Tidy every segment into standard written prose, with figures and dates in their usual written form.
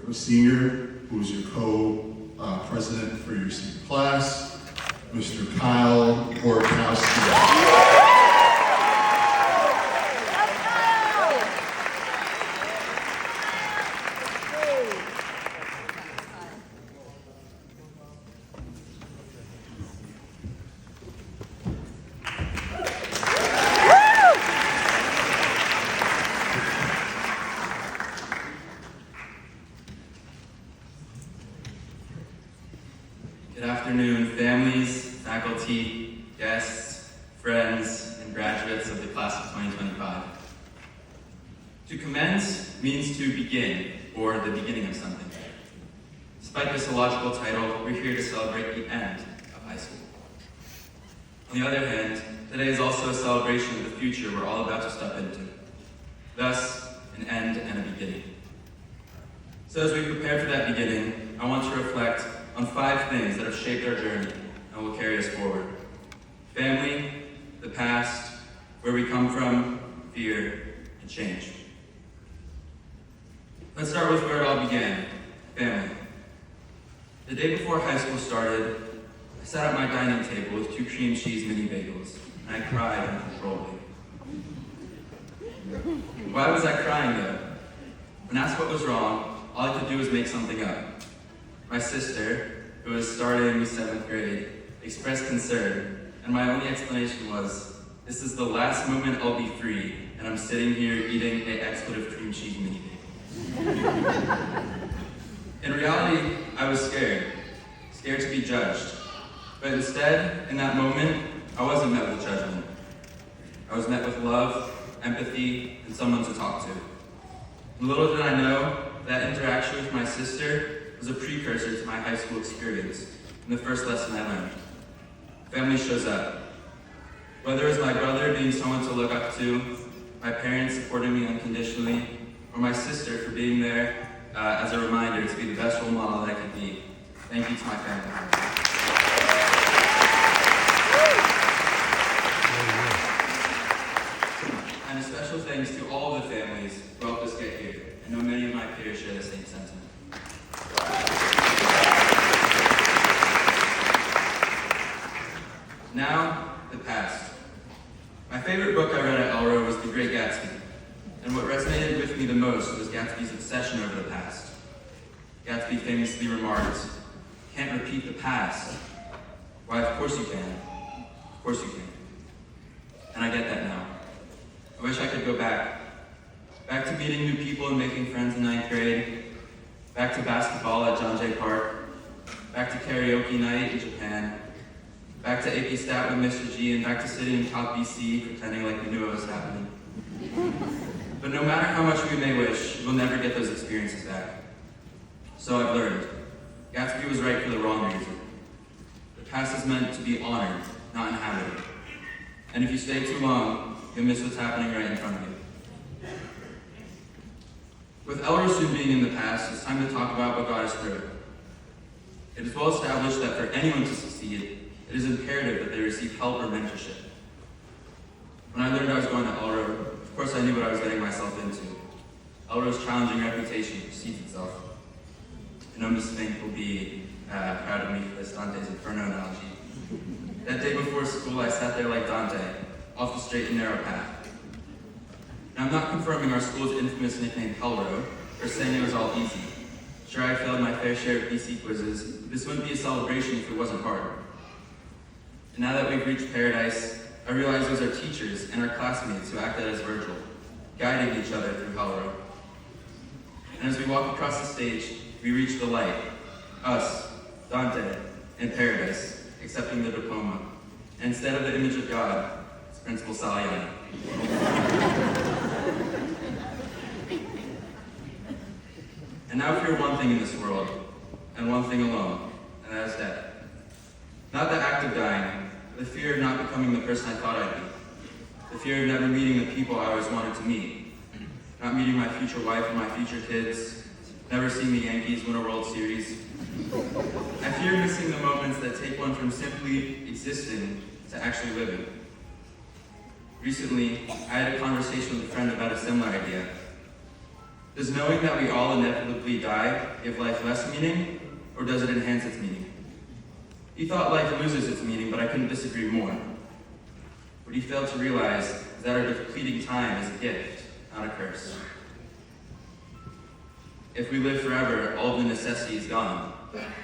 a senior, who is your co-president for your senior class, Mr. Kyle Borkowsky. Good afternoon, families, faculty, guests, friends, and graduates of the class of 2025. To commence means to begin, or the beginning of something. Despite this illogical title, we're here to celebrate the end of high school. On the other hand, today is also a celebration of the future we're all about to step into. Thus, an end and a beginning. So as we prepare for that beginning, I want to reflect on 5 things that have shaped our journey and will carry us forward. Family, the past, where we come from, fear, and change. Let's start with where it all began, family. The day before high school started, I sat at my dining table with 2 cream cheese mini bagels, and I cried uncontrollably. Why was I crying though? When asked what was wrong, all I could do was make something up. My sister, who was starting 7th grade, expressed concern, and my only explanation was, this is the last moment I'll be free, and I'm sitting here eating an expletive cream cheese mini bagel. In reality, I was scared to be judged. But instead, in that moment, I wasn't met with judgment. I was met with love, empathy, and someone to talk to. And little did I know, that interaction with my sister was a precursor to my high school experience, and the first lesson I learned. Family shows up. Whether it was my brother being someone to look up to, my parents supporting me unconditionally, or my sister for being there as a reminder to be the best role model that I could be. Thank you to my family. And a special thanks to all of the families who helped us get here. I know many of my peers share the same sentiment. Now, the past. My favorite book I read at Elro was The Great Gatsby, and what resonated with me the most was Gatsby's obsession over the past. Gatsby famously remarked, "Can't repeat the past." Why, of course you can. Of course you can. And I get that now. I wish I could go back. Back to meeting new people and making friends in 9th grade. Back to basketball at John Jay Park. Back to karaoke night in Japan. Back to AP Stat with Mr. G, and back to sitting in top BC pretending like we knew what was happening. But no matter how much we may wish, we'll never get those experiences back. So I've learned. Gatsby was right for the wrong reason. The past is meant to be honored, not inhabited. And if you stay too long, you'll miss what's happening right in front of you. With Elro soon being in the past, it's time to talk about what got us through it. It is well established that for anyone to succeed, it is imperative that they receive help or mentorship. When I learned I was going to Elro, of course I knew what I was getting myself into. Elro's challenging reputation precedes itself. I know Ms. Fink will be proud of me for this Dante's Inferno analogy. That day before school, I sat there like Dante, off the straight and narrow path. Now, I'm not confirming our school's infamous nickname Elro, or saying it was all easy. Sure, I failed my fair share of BC quizzes, but this wouldn't be a celebration if it wasn't hard. And now that we've reached paradise, I realize those are teachers and our classmates who acted as Virgil, guiding each other through Elro. And as we walk across the stage, we reach the light, us, Dante, and paradise, accepting the diploma. And instead of the image of God, it's Principal Saliani. And now fear one thing in this world, and one thing alone, and that is death. Not the act of dying, but the fear of not becoming the person I thought I'd be. The fear of never meeting the people I always wanted to meet. Not meeting my future wife and my future kids. Never seeing the Yankees win a World Series. I fear missing the moments that take one from simply existing to actually living. Recently, I had a conversation with a friend about a similar idea. Does knowing that we all inevitably die give life less meaning, or does it enhance its meaning? He thought life loses its meaning, but I couldn't disagree more. What he failed to realize is that our depleting time is a gift, not a curse. If we live forever, all of the necessity is gone.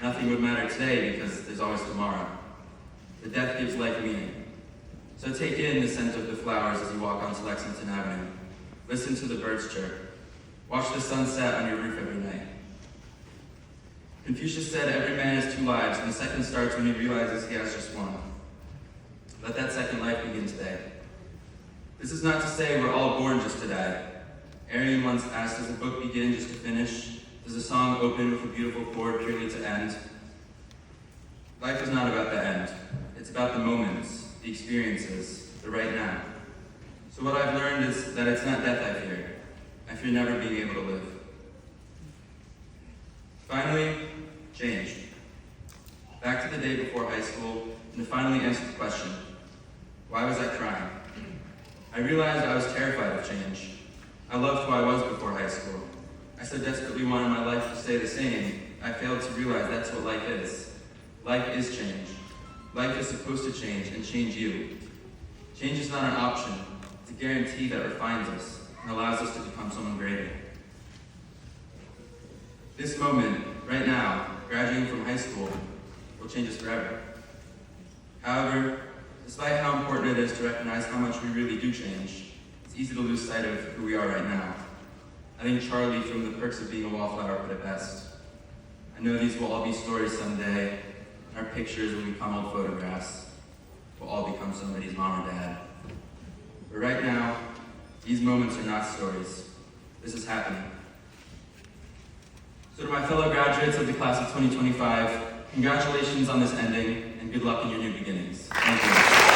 Nothing would matter today because there's always tomorrow. The death gives life meaning. So take in the scent of the flowers as you walk onto Lexington Avenue. Listen to the birds chirp. Watch the sun set on your roof every night. Confucius said every man has 2 lives, and the second starts when he realizes he has just one. Let that second life begin today. This is not to say we're all born just to die. Arian once asked, does a book begin just to finish? Does a song open with a beautiful chord purely to end? Life is not about the end. It's about the moments, the experiences, the right now. So what I've learned is that it's not death I fear. I fear never being able to live. Finally, change. Back to the day before high school, and to finally answer the question, why was I crying? I realized I was terrified of change. I loved who I was before high school. I so desperately wanted my life to stay the same, I failed to realize that's what life is. Life is change. Life is supposed to change and change you. Change is not an option. It's a guarantee that refines us and allows us to become someone greater. This moment, right now, graduating from high school, will change us forever. However, despite how important it is to recognize how much we really do change, it's easy to lose sight of who we are right now. I think Charlie from The Perks of Being a Wallflower put it best. I know these will all be stories someday, and our pictures will become old photographs. We'll all become somebody's mom or dad. But right now, these moments are not stories. This is happening. So to my fellow graduates of the class of 2025, congratulations on this ending, and good luck in your new beginnings. Thank you.